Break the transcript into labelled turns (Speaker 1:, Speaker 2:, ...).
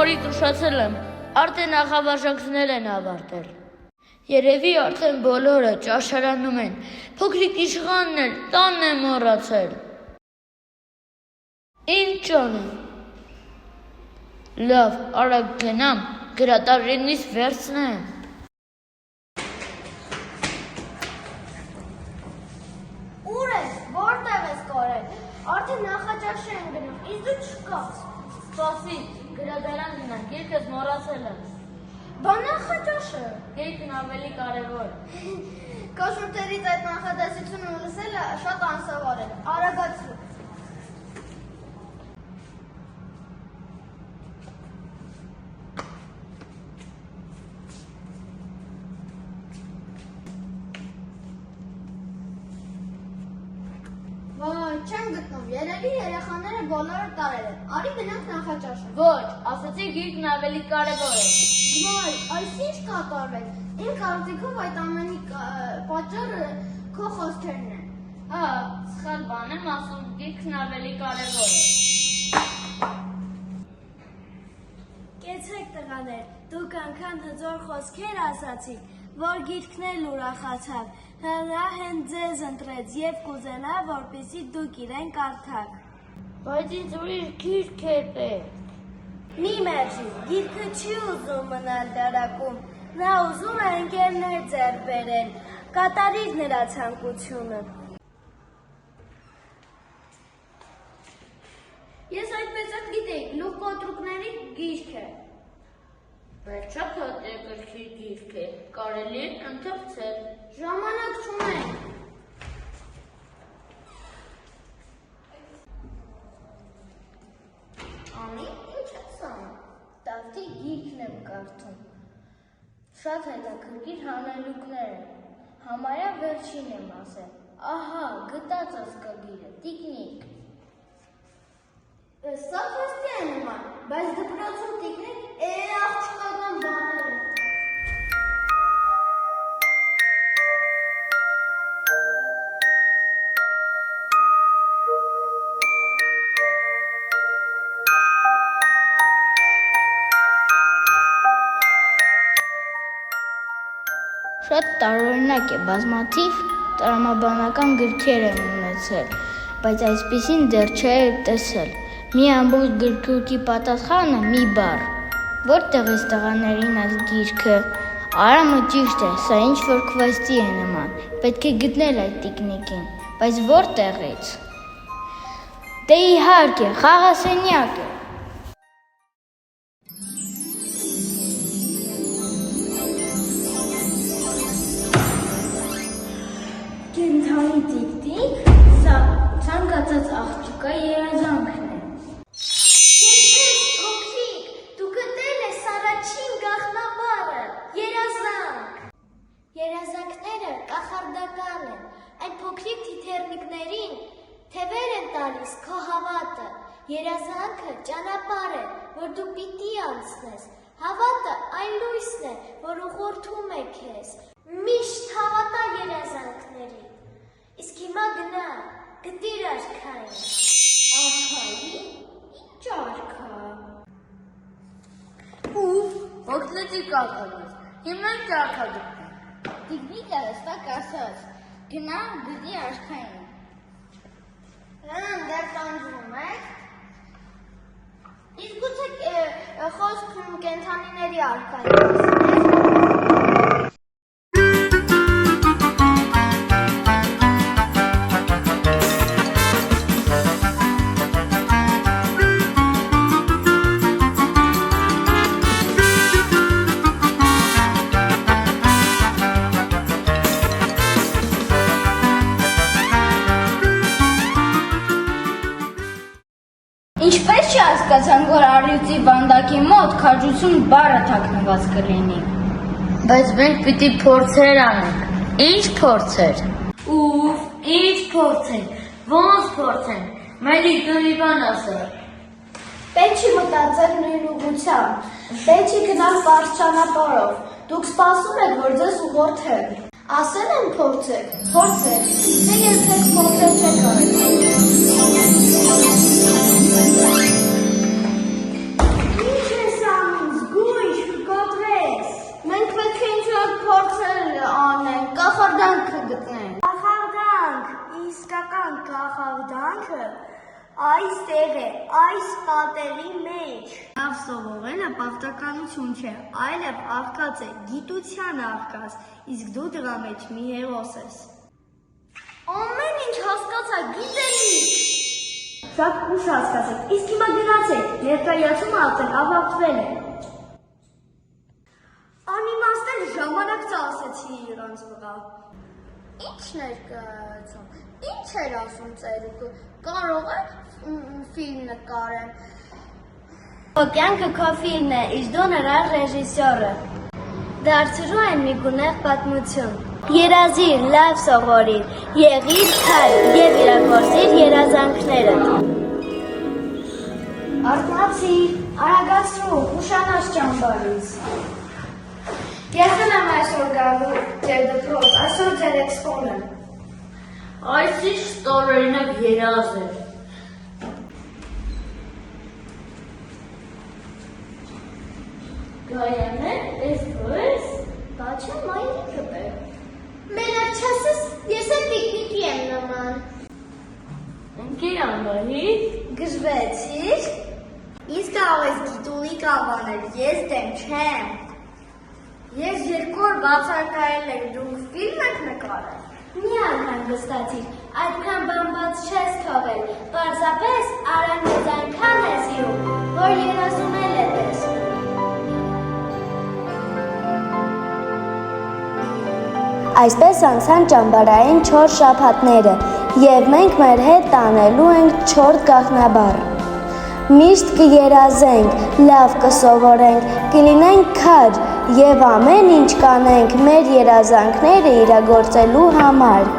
Speaker 1: նորից ուշացել եմ, արդեն նախավարժանքներ են ավարտել։ Երևի արդեն բոլորը ճաշարանում են, փոքրիկ իշխանն էլ տանն է մոռացել։ Ինչ անեմ։ Լավ, արագ գնամ, գրատարինից վերցնեմ։
Speaker 2: Ուր ես, որտեղ ես կորել, արդեն նախաճաշ են գնում, իսկ դու չկաս։
Speaker 1: Սպասի, գրադարան գնանք, երկս մոռացել եմ։
Speaker 2: Բա նախաճաշը։
Speaker 1: Գեյքն ավելի կարևոր։
Speaker 2: Քո շուրթերից այդ նախադասությունը լսելը շատ անսովոր է, արագացրու։ Ոյ, չեմ գտնում, երևի երեխաները բոլորը տարել են, արի գնանք նախաճաշը։
Speaker 1: Ոչ, ասացի գիրքն ավելի կարևոր է։
Speaker 2: Ոյ, այս ինչ կատարվեց, իմ կարծիքով այդ ամենի պատճառը քո խոսքերն են։
Speaker 1: Հա, սխալ բան եմ ասում, գիրքն ավելի կարևոր է։
Speaker 2: Կեցեք տղաներ, դուք անգամ հզոր խոսքեր ասացիք, որ գիրքն էլ ուրախացավ, նա հենց ձեզ ընտրեց և կուզենա, որպեսզի դուք իրեն կարդաք։
Speaker 1: Բայց ինձ ուրիշ գիրք է պետք։
Speaker 2: Մի մերժի, գիրքը չի ուզում մնալ դարակում, նա ուզում է ընկերներ ձեռք բերել, կատարիր նրա ցանկությունը։ Ես այդպես էլ գիտեի, գլուխ կոտրուկների գիրք է։
Speaker 1: Բայց շատ գրքի գիրք է, կարելի է ընթերցել։
Speaker 2: Ժամանակ չունենք։ Անի, ինչ ես անում։ Տավթի գիրքն եմ կարդում։ Շատ հետաքրքիր հանելուկներ են։ Համարյա վերջին եմ ասել։ Ահա, գտած ասկագիրը, տիկնիկ։ Սա փոստի է նման, բայց դպրոցում տիկնիկ աղջկական բաներ են։
Speaker 3: Շատ տարօրինակ է, բազմաթիվ տրամաբանական գրքեր եմ ունեցել, բայց այսպիսին դեռ չէի տեսել։ Մի ամբողջ գրքույկի պատասխանը մի բառ։ Որտեղ է տղաներին այս գիրքը։ Արամը ճիշտ է, սա ինչ-որ քվեսթի է նման։ Պետք է գտնել այդ տիկնիկին, բայց որտեղից։ Դե իհարկե, խաղասենյակը։
Speaker 2: Կենդանի տիկնիկ, սա ցանկացած աղջկա երազանքն է։ Ես փոքրիկ, դու գտել ես առաջին գաղտնաբառը, երազանք։ Երազանքները կախարդական են, այն փոքրիկ թիթեռնիկներին թևեր են տալիս քո հավատը։ Երազանքը ճանապարհ է, որ դու պիտի անցնես։ Հավատը այն լույսն է, որ ուղղորդում է քեզ։ Միշտ հավատա երազանքներին։ Իսկ հիմա գնա, գտիր արքային։ Արքայի՞, ինչ արքա։
Speaker 1: Ուֆ, ոգնեցի կակալուց, հիմա ինչ արքա գտնեմ։
Speaker 3: Տիկնիկը հստակ ասաց, գնա գտի արքային։
Speaker 2: Դեռ տանջվում եք։ Իսկ գուցե խոսքում կենդանիների արքայի մասին է։
Speaker 3: Ինչպես չհասկացան, որ առյուծի վանդակի մոտ քաջություն բառը թաքնված կլինի։
Speaker 1: Բայց մենք պիտի փորձեր անենք։ Ինչ փորձեր։
Speaker 2: Ուֆ, ինչ փորձենք, ոնց փորձենք,
Speaker 1: Մերի դու մի բան ասա։
Speaker 2: պետք չի մտածել նույն ուղղությամբ, պետք չի գնալ պարզ ճանապարհով, դուք սպասում եք, որ ձեզ ուղղորդեն։ Ասել են փորձեք, փորձեք, թե երբեք փորձել չեք արել։ Ինչ ես Այստեղ է, այս պատերի մեջ։
Speaker 4: Լավ սովորելը պարտականություն չէ, այլև արկած է, գիտության արկած, իսկ դու դրա մեջ մի հերոս ես։
Speaker 2: Ամեն ինչ հասկացա, գիտելիք։
Speaker 4: Շատ ուշ հասկացեք, իսկ հիմա գնացեք, ներկայացումը արդեն ավարտվել է։ Անիմաստել ժամանակ ծախսեցի իրանց վրա։
Speaker 2: Ինչ ներկայացում, ինչ էր ասում ծերուկը, կարող է ֆիլմ նկարեմ։
Speaker 3: Կյանքը քո ֆիլմն է, իսկ դու նրա ռեժիսորը։ Դարձրու այն մի գունեղ պատմություն։ Երազիր, լավ սովորիր, եղիր քար եւ իրագործիր երազանքները։
Speaker 4: Արթնացիր, արագացրու, ուշանաս ճամբարից։ Ես եմ այսօր գալու ձեր դպրոց, այսօր ձեր էքսպոն է։
Speaker 1: Այս ինչ տարօրինակ երազ է։ Գայանե, ես քո ես։
Speaker 2: Բաչա մայրիկը բեր։ Մենակ չասես, ես էլ պիկնիկի եմ նման։
Speaker 1: Ընկի Անահի,
Speaker 2: Գժվեցիր։
Speaker 4: Ինձ կարող ես գիտունիկ անվանել, ես դեմ չեմ։ Ես երկու օր բացարկայել եմ, դուք ֆիլմ եք նկարել։
Speaker 3: Մի անգամ վստացիր, այդքան բամբած չես թողել, պարզապես Արան մեզ այնքան է սիրում, որ երազում էլ է տեսնում։ Այսպես անցան ճամբարային 4 շաբաթները, եւ մենք մեր հետ տանելու ենք 4 գաղտնաբառ։ Միշտ կերազենք, լավ կսովորենք, կլինենք քար եւ ամեն ինչ կանենք մեր երազանքները իրագործելու համար։